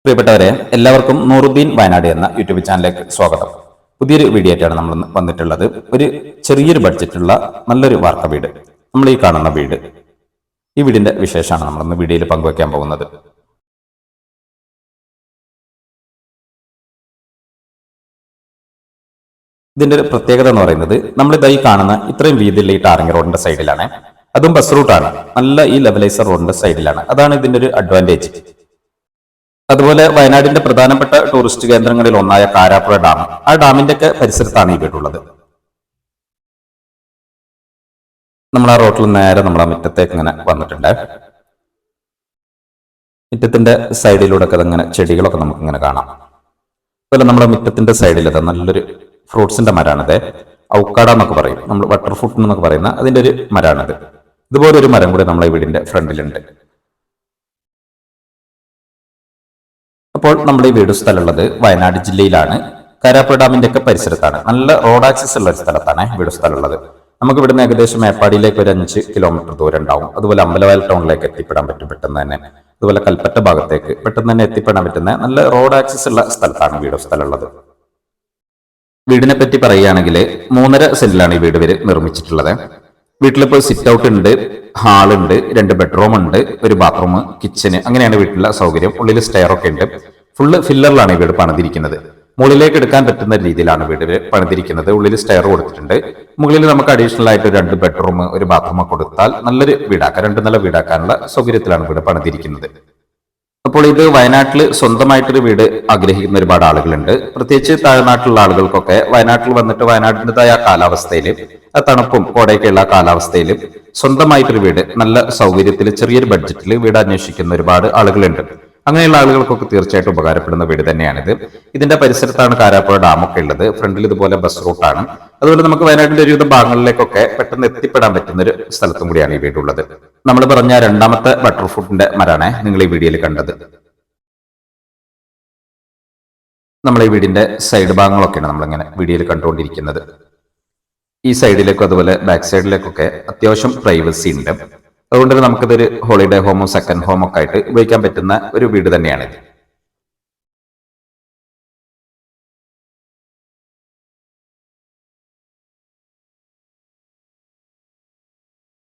പ്രിയപ്പെട്ടവരെ, എല്ലാവർക്കും നൂറുദ്ദീൻ വയനാട് എന്ന യൂട്യൂബ് ചാനലിലേക്ക് സ്വാഗതം. പുതിയൊരു വീഡിയോ ആയിട്ടാണ് നമ്മൾ വന്നിട്ടുള്ളത്. ഒരു ചെറിയൊരു ബഡ്ജറ്റുള്ള നല്ലൊരു വാർക്ക വീട്, നമ്മൾ ഈ കാണുന്ന വീട്, ഈ വീടിന്റെ വിശേഷമാണ് നമ്മളൊന്ന് വീഡിയോയിൽ പങ്കുവയ്ക്കാൻ പോകുന്നത്. ഇതിന്റെ ഒരു പ്രത്യേകത എന്ന് പറയുന്നത്, നമ്മളിതായി കാണുന്ന ഇത്രയും വീതിയുള്ള ഈ ടാറിംഗ് റോഡിന്റെ സൈഡിലാണ്, അതും ബസ് റൂട്ടാണ്, നല്ല ഈ ലെവലൈസർ റോഡിന്റെ സൈഡിലാണ്. അതാണ് ഇതിന്റെ ഒരു അഡ്വാൻറ്റേജ്. അതുപോലെ വയനാടിന്റെ പ്രധാനപ്പെട്ട ടൂറിസ്റ്റ് കേന്ദ്രങ്ങളിൽ ഒന്നായ കാരാപ്പുഴ ഡാം, ആ ഡാമിന്റെ ഒക്കെ പരിസരത്താണ് ഈ വീടുള്ളത്. നമ്മൾ ആ റോട്ടിൽ നേരെ നമ്മൾ ആ മുറ്റത്തേക്ക് ഇങ്ങനെ വന്നിട്ടുണ്ട്. മുറ്റത്തിന്റെ സൈഡിലൂടെ ഒക്കെ ഇങ്ങനെ ചെടികളൊക്കെ നമുക്ക് ഇങ്ങനെ കാണാം. അതുപോലെ നമ്മുടെ മുറ്റത്തിന്റെ സൈഡിൽ നല്ലൊരു ഫ്രൂട്ട്സിന്റെ മരാണിത്. ഔക്കാട എന്നൊക്കെ പറയും, നമ്മൾ ബട്ടർ ഫ്രൂട്ട് എന്നൊക്കെ പറയുന്ന അതിന്റെ ഒരു മരാണിത്. ഇതുപോലെ ഒരു മരം കൂടി നമ്മളെ വീടിന്റെ ഫ്രണ്ടിലുണ്ട്. അപ്പോൾ നമ്മുടെ ഈ വീട് സ്ഥലമുള്ളത് വയനാട് ജില്ലയിലാണ്, കാരാപ്പുഴ ഡാമിന്റെ ഒക്കെ പരിസരത്താണ്. നല്ല റോഡ് ആക്സസ് ഉള്ള ഒരു സ്ഥലത്താണ് വീട് സ്ഥലമുള്ളത്. നമുക്ക് ഇവിടുന്ന് ഏകദേശം മേപ്പാടിയിലേക്ക് ഒരു 5 കിലോമീറ്റർ ദൂരം ഉണ്ടാവും. അതുപോലെ അമ്പലവയൽ ടൗണിലേക്ക് എത്തിപ്പെടാൻ പറ്റും പെട്ടെന്ന് തന്നെ. അതുപോലെ കൽപ്പറ്റ ഭാഗത്തേക്ക് പെട്ടെന്ന് തന്നെ എത്തിപ്പെടാൻ പറ്റുന്ന നല്ല റോഡ് ആക്സസ് ഉള്ള സ്ഥലത്താണ് വീട് സ്ഥലമുള്ളത്. വീടിനെ പറ്റി പറയുകയാണെങ്കിൽ 3.5 സെന്റിലാണ് ഈ വീട് നിർമ്മിച്ചിട്ടുള്ളത്. വീട്ടിലിപ്പോൾ സിറ്റ് ഔട്ട് ഉണ്ട്, ഹാളുണ്ട്, 2 ബെഡ്റൂം ഉണ്ട്, ഒരു ബാത്റൂം, കിച്ചന്, അങ്ങനെയാണ് വീട്ടിലെ സൗകര്യം. ഉള്ളിൽ സ്റ്റെയർ ഒക്കെ ഉണ്ട്. ഫുള്ള് ഫില്ലറിലാണ് ഈ വീട് പണിതിരിക്കുന്നത്. മുകളിലേക്ക് എടുക്കാൻ പറ്റുന്ന രീതിയിലാണ് വീട് പണിതിരിക്കുന്നത്. ഉള്ളിൽ സ്റ്റെയർ കൊടുത്തിട്ടുണ്ട്. മുകളിൽ നമുക്ക് അഡീഷണൽ ആയിട്ട് 2 ബെഡ്റൂം, ഒരു ബാത്റൂം കൊടുത്താൽ നല്ലൊരു വീടാക്കാം, 2 നില വീടാക്കാനുള്ള സൗകര്യത്തിലാണ് വീട് പണിതിരിക്കുന്നത്. അപ്പോൾ ഇത് വയനാട്ടിൽ സ്വന്തമായിട്ടൊരു വീട് ആഗ്രഹിക്കുന്ന ഒരുപാട് ആളുകളുണ്ട്. പ്രത്യേകിച്ച് താഴ്നാട്ടിലുള്ള ആളുകൾക്കൊക്കെ വയനാട്ടിൽ വന്നിട്ട് വയനാടിൻ്റെതായ കാലാവസ്ഥയിൽ, ആ തണുപ്പും കോടയൊക്കെയുള്ള കാലാവസ്ഥയിൽ സ്വന്തമായിട്ടൊരു വീട് നല്ല സൗകര്യത്തിൽ ചെറിയൊരു ബഡ്ജറ്റിൽ വീട് അന്വേഷിക്കുന്ന ഒരുപാട് ആളുകളുണ്ട്. അങ്ങനെയുള്ള ആളുകൾക്കൊക്കെ തീർച്ചയായിട്ടും ഉപകാരപ്പെടുന്ന വീട് തന്നെയാണിത്. ഇതിന്റെ പരിസരത്താണ് കാരാപ്പുഴ ഡാമൊക്കെ ഉള്ളത്. ഫ്രണ്ടിൽ ഇതുപോലെ ബസ് റൂട്ടാണ്. അതുപോലെ നമുക്ക് വയനാട്ടിന്റെ ഒരുവിധ ഭാഗങ്ങളിലേക്കൊക്കെ പെട്ടെന്ന് എത്തിപ്പെടാൻ പറ്റുന്ന ഒരു സ്ഥലത്തും കൂടിയാണ് ഈ വീടുള്ളത്. നമ്മൾ പറഞ്ഞ 2ാമത്തെ ബട്ടർ ഫ്രൂട്ടിന്റെ മരാണ് നിങ്ങൾ ഈ വീഡിയോയിൽ കണ്ടത്. നമ്മൾ ഈ വീടിന്റെ സൈഡ് ഭാഗങ്ങളൊക്കെയാണ് നമ്മളിങ്ങനെ വീഡിയോയിൽ കണ്ടുകൊണ്ടിരിക്കുന്നത്. ഈ സൈഡിലേക്കും അതുപോലെ ബാക്ക് സൈഡിലേക്കൊക്കെ അത്യാവശ്യം പ്രൈവസി ഉണ്ട്. അതുകൊണ്ട് തന്നെ നമുക്കിതൊരു ഹോളിഡേ ഹോമോ സെക്കൻഡ് ഹോമോ ഒക്കെ ആയിട്ട് ഉപയോഗിക്കാൻ പറ്റുന്ന ഒരു വീട് തന്നെയാണിത്.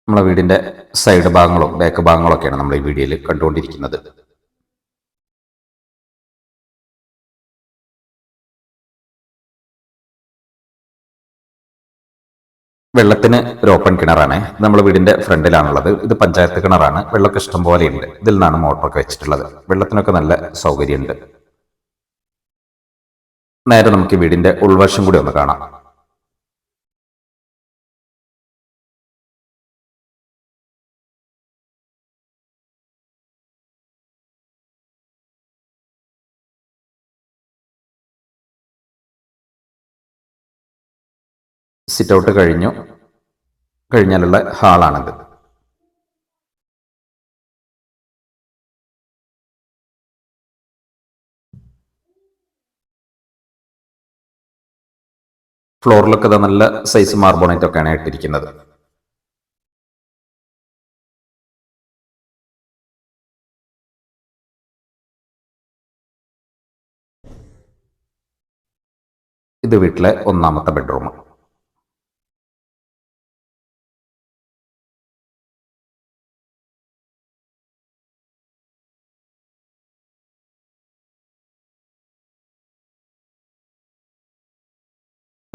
നമ്മളെ വീടിന്റെ സൈഡ് ഭാഗങ്ങളും ബാക്ക് ഭാഗങ്ങളൊക്കെയാണ് നമ്മൾ ഈ വീഡിയോയിൽ കണ്ടുകൊണ്ടിരിക്കുന്നത്. വെള്ളത്തിന് ഒരു ഓപ്പൺ കിണറാണ്. നമ്മുടെ വീടിന്റെ ഫ്രണ്ടിലാണുള്ളത്. ഇത് പഞ്ചായത്ത് കിണറാണ്. വെള്ളമൊക്കെ ഇഷ്ടം പോലെയുണ്ട്. ഇതിൽ നിന്നാണ് മോട്ടറൊക്കെ വെച്ചിട്ടുള്ളത്. വെള്ളത്തിനൊക്കെ നല്ല സൗകര്യമുണ്ട്. നേരെ നമുക്ക് വീടിന്റെ ഉൾവശം കൂടി ഒന്ന് കാണാം. Sit out കഴിഞ്ഞാലുള്ള ഹാളാണിത്. ഫ്ലോറിലൊക്കെ നല്ല സൈസ് മാർബോണൈറ്റ് ഒക്കെയാണ് ഇട്ടിരിക്കുന്നത്. ഇത് വീട്ടിലെ 1ാമത്തെ ബെഡ്റൂം.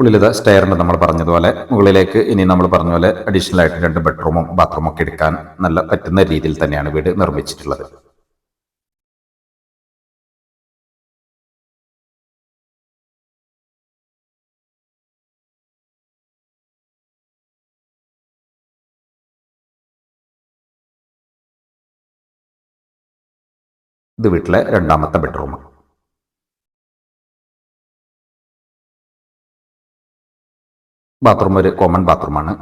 ഉള്ളിലിത് സ്റ്റെയറിന് നമ്മൾ പറഞ്ഞതുപോലെ മുകളിലേക്ക് ഇനി നമ്മൾ പറഞ്ഞ പോലെ അഡീഷണൽ ആയിട്ട് 2 ബെഡ്റൂമും ബാത്റൂമും ഒക്കെ എടുക്കാൻ നല്ല പറ്റുന്ന രീതിയിൽ തന്നെയാണ് വീട് നിർമ്മിച്ചിട്ടുള്ളത്. ഇത് വീട്ടിലെ 2ാമത്തെ ബെഡ്റൂം. ബാത്റൂം ഒരു കോമൺ ബാത്റൂമാണ്.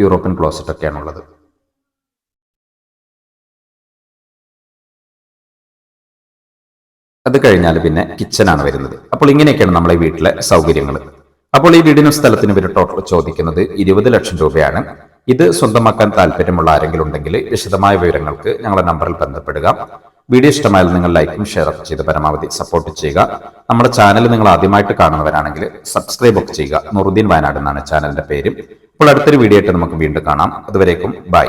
യൂറോപ്യൻ ക്ലോസറ്റ് ഒക്കെയാണുള്ളത്. അത് കഴിഞ്ഞാൽ പിന്നെ കിച്ചനാണ് വരുന്നത്. അപ്പോൾ ഇങ്ങനെയൊക്കെയാണ് നമ്മളെ വീട്ടിലെ സൗകര്യങ്ങൾ. അപ്പോൾ ഈ വീടിനും സ്ഥലത്തിനും ഇവർ ടോട്ടൽ ചോദിക്കുന്നത് 20 ലക്ഷം രൂപയാണ്. ഇത് സ്വന്തമാക്കാൻ താല്പര്യമുള്ള ആരെങ്കിലും ഉണ്ടെങ്കിൽ വിശദമായ വിവരങ്ങൾക്ക് ഞങ്ങളുടെ നമ്പറിൽ ബന്ധപ്പെടുക. വീഡിയോ ഇഷ്ടമായാൽ നിങ്ങൾ ലൈക്കും ഷെയർ ചെയ്ത് പരമാവധി സപ്പോർട്ട് ചെയ്യുക. നമ്മുടെ ചാനൽ നിങ്ങൾ ആദ്യമായിട്ട് കാണുന്നവരാണെങ്കിൽ സബ്സ്ക്രൈബ് ഒക്കെ ചെയ്യുക. നൂറുദ്ദീൻ വയനാട് എന്നാണ് ചാനലിന്റെ പേര്. അപ്പോൾ അടുത്തൊരു വീഡിയോ ആയിട്ട് നമുക്ക് വീണ്ടും കാണാം. അതുവരേക്കും ബൈ.